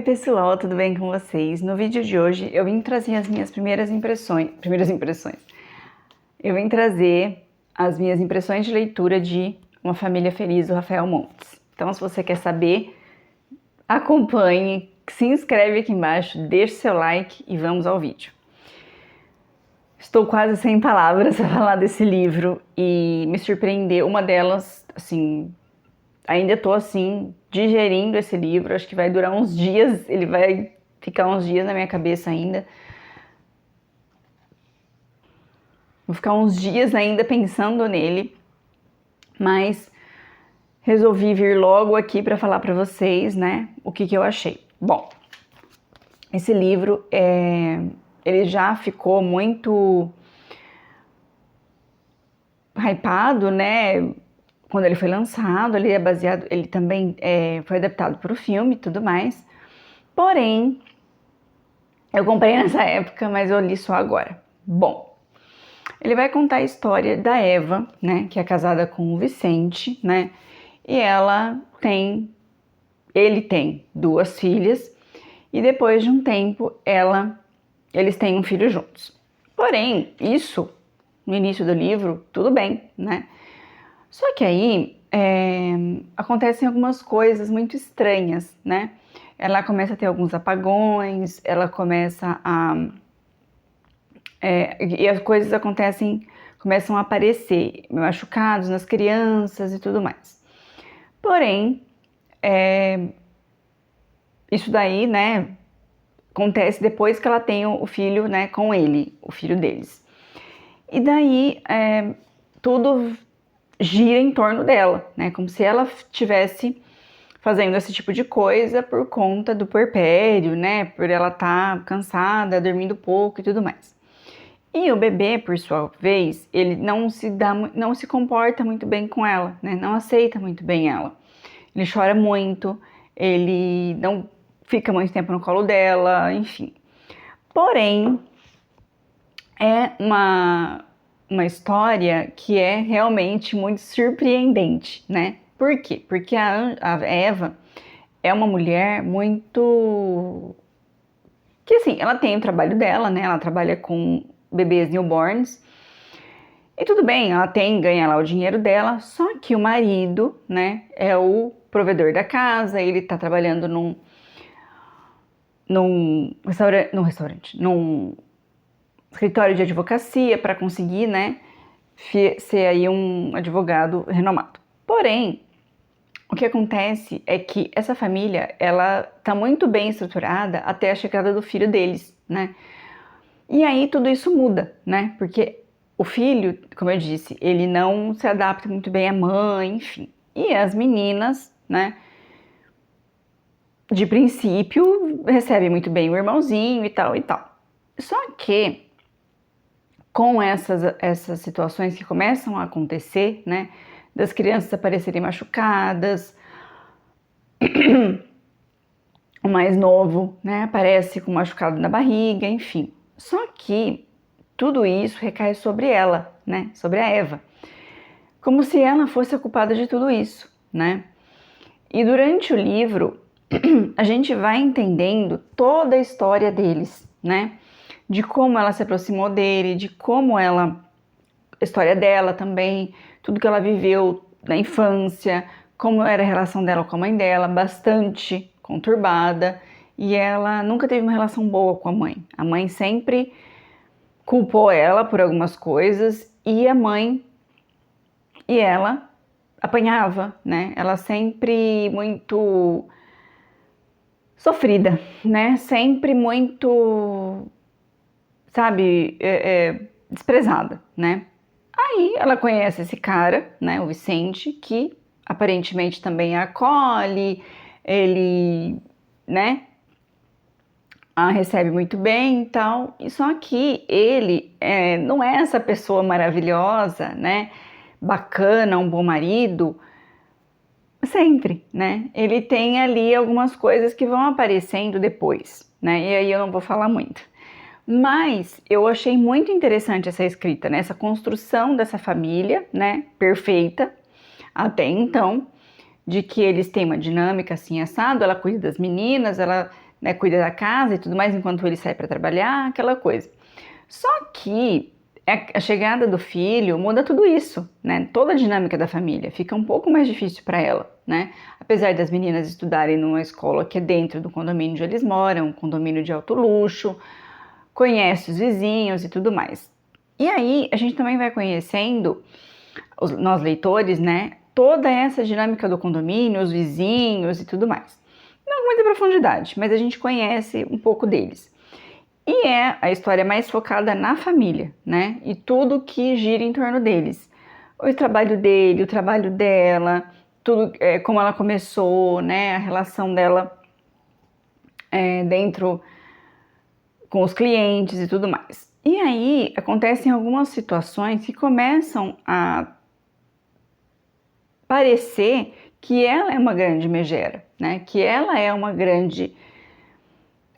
Oi pessoal, tudo bem com vocês? No vídeo de hoje eu vim trazer as minhas primeiras impressões. Eu vim trazer as minhas impressões de leitura de Uma Família Feliz, do Rafael Montes. Então, se você quer saber, acompanhe, se inscreve aqui embaixo, deixe seu like e vamos ao vídeo. Estou quase sem palavras para falar desse livro e me surpreendeu. Uma delas, assim, ainda estou assim, digerindo esse livro, acho que vai durar uns dias, ele vai ficar uns dias na minha cabeça ainda. Vou ficar uns dias ainda pensando nele, mas resolvi vir logo aqui para falar para vocês, né, o que eu achei. Bom, esse livro, ele já ficou muito hypado, né, quando ele foi lançado. Ele é baseado, ele também foi adaptado para o filme e tudo mais. Porém, eu comprei nessa época, mas eu li só agora. Bom, ele vai contar a história da Eva, né, que é casada com o Vicente, né, e ele tem 2 filhas, e depois de um tempo, eles têm um filho juntos. Porém, isso, no início do livro, tudo bem, né? Só que aí acontecem algumas coisas muito estranhas, né? Ela começa a ter alguns apagões, ela começa a... e as coisas começam a aparecer machucados nas crianças e tudo mais. Porém, isso daí, né, acontece depois que ela tem o filho, né, com ele, o filho deles. E daí, tudo gira em torno dela, né? Como se ela estivesse fazendo esse tipo de coisa por conta do puerpério, né? Por ela estar cansada, dormindo pouco e tudo mais. E o bebê, por sua vez, ele não se comporta muito bem com ela, né? Não aceita muito bem ela. Ele chora muito, ele não fica muito tempo no colo dela, enfim. Porém, é uma história que é realmente muito surpreendente, né? Por quê? Porque a Eva é uma mulher muito... que assim, ela tem o trabalho dela, né? Ela trabalha com bebês newborns. E tudo bem, ela ganha lá o dinheiro dela, só que o marido, né, é o provedor da casa, ele tá trabalhando num escritório de advocacia para conseguir, né, ser aí um advogado renomado. Porém, o que acontece é que essa família, ela tá muito bem estruturada até a chegada do filho deles, né? E aí tudo isso muda, né? Porque o filho, como eu disse, ele não se adapta muito bem à mãe, enfim. E as meninas, né, de princípio, recebem muito bem o irmãozinho e tal e tal. Só que com essas situações que começam a acontecer, né, das crianças aparecerem machucadas, o mais novo, né, aparece com machucado na barriga, enfim. Só que tudo isso recai sobre ela, né, sobre a Eva, como se ela fosse a culpada de tudo isso, né. E durante o livro, a gente vai entendendo toda a história deles, né, de como ela se aproximou dele, de como a história dela também, tudo que ela viveu na infância, como era a relação dela com a mãe dela, bastante conturbada, e ela nunca teve uma relação boa com a mãe. A mãe sempre culpou ela por algumas coisas e ela apanhava, né? Ela sempre muito sofrida, né? Sempre muito, sabe, desprezada, né? Aí ela conhece esse cara, né, o Vicente, que aparentemente também a acolhe, ele, né, a recebe muito bem e tal. E só que ele não é essa pessoa maravilhosa, né, bacana, um bom marido, sempre, né? Ele tem ali algumas coisas que vão aparecendo depois, né? E aí eu não vou falar muito. Mas eu achei muito interessante essa escrita, né? Essa construção dessa família, né? Perfeita até então, de que eles têm uma dinâmica assim assado, ela cuida das meninas, ela né, cuida da casa e tudo mais enquanto ele sai para trabalhar, aquela coisa. Só que a chegada do filho muda tudo isso, né? Toda a dinâmica da família fica um pouco mais difícil para ela, né? Apesar das meninas estudarem numa escola que é dentro do condomínio onde eles moram, um condomínio de alto luxo, conhece os vizinhos e tudo mais. E aí a gente também vai conhecendo, nós leitores, né? Toda essa dinâmica do condomínio, os vizinhos e tudo mais. Não com muita profundidade, mas a gente conhece um pouco deles. E é a história mais focada na família, né? E tudo que gira em torno deles. O trabalho dele, o trabalho dela, tudo, como ela começou, né? A relação dela dentro com os clientes e tudo mais. E aí acontecem algumas situações que começam a parecer que ela é uma grande megera, né? Que ela é uma grande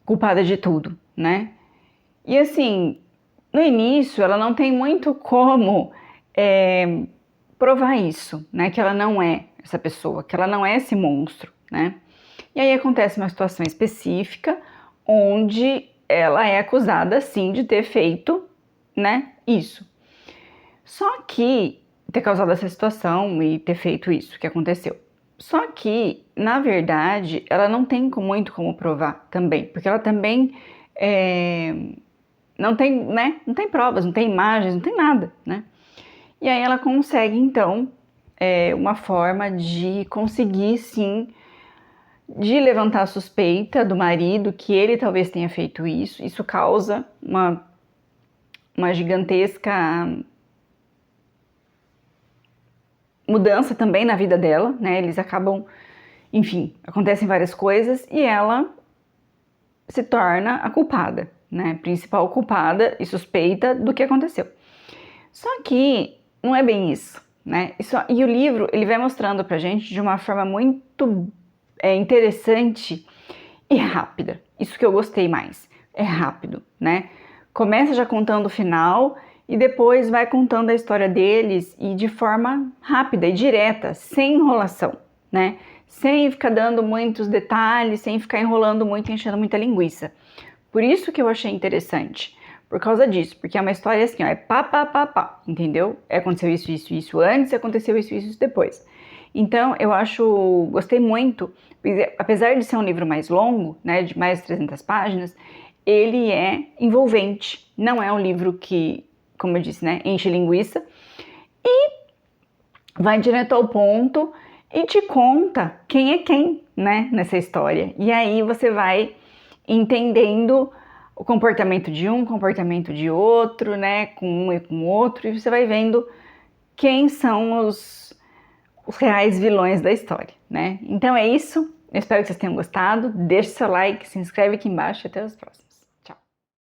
culpada de tudo, né? E assim, no início ela não tem muito como provar isso, né? Que ela não é essa pessoa, que ela não é esse monstro, né? E aí acontece uma situação específica onde ela é acusada, sim, de ter feito, né, isso. Só que, ter causado essa situação e ter feito isso que aconteceu. Só que, na verdade, ela não tem muito como provar também, porque ela também não tem, né, não tem provas, não tem imagens, não tem nada, né. E aí ela consegue, então, uma forma de conseguir, sim, de levantar a suspeita do marido que ele talvez tenha feito isso. Isso causa uma gigantesca mudança também na vida dela, né? Eles acabam, enfim, acontecem várias coisas e ela se torna a culpada, né? Principal culpada e suspeita do que aconteceu. Só que não é bem isso, né? E o livro, ele vai mostrando pra gente de uma forma muito interessante e rápida. Isso que eu gostei mais. É rápido, né? Começa já contando o final e depois vai contando a história deles e de forma rápida e direta, sem enrolação, né? Sem ficar dando muitos detalhes, sem ficar enrolando muito, enchendo muita linguiça. Por isso que eu achei interessante. Por causa disso, porque é uma história assim, ó, é pá, pá, pá, pá, entendeu? Aconteceu isso, isso, isso antes, aconteceu isso, isso depois. Então, gostei muito, apesar de ser um livro mais longo, né, de mais de 300 páginas, ele é envolvente, não é um livro que, como eu disse, né, enche linguiça, e vai direto ao ponto e te conta quem é quem, né, nessa história. E aí você vai entendendo o comportamento de um, o comportamento de outro, né, com um e com o outro, e você vai vendo quem são os reais vilões da história, né? Então é isso, eu espero que vocês tenham gostado, deixe seu like, se inscreve aqui embaixo e até os próximos.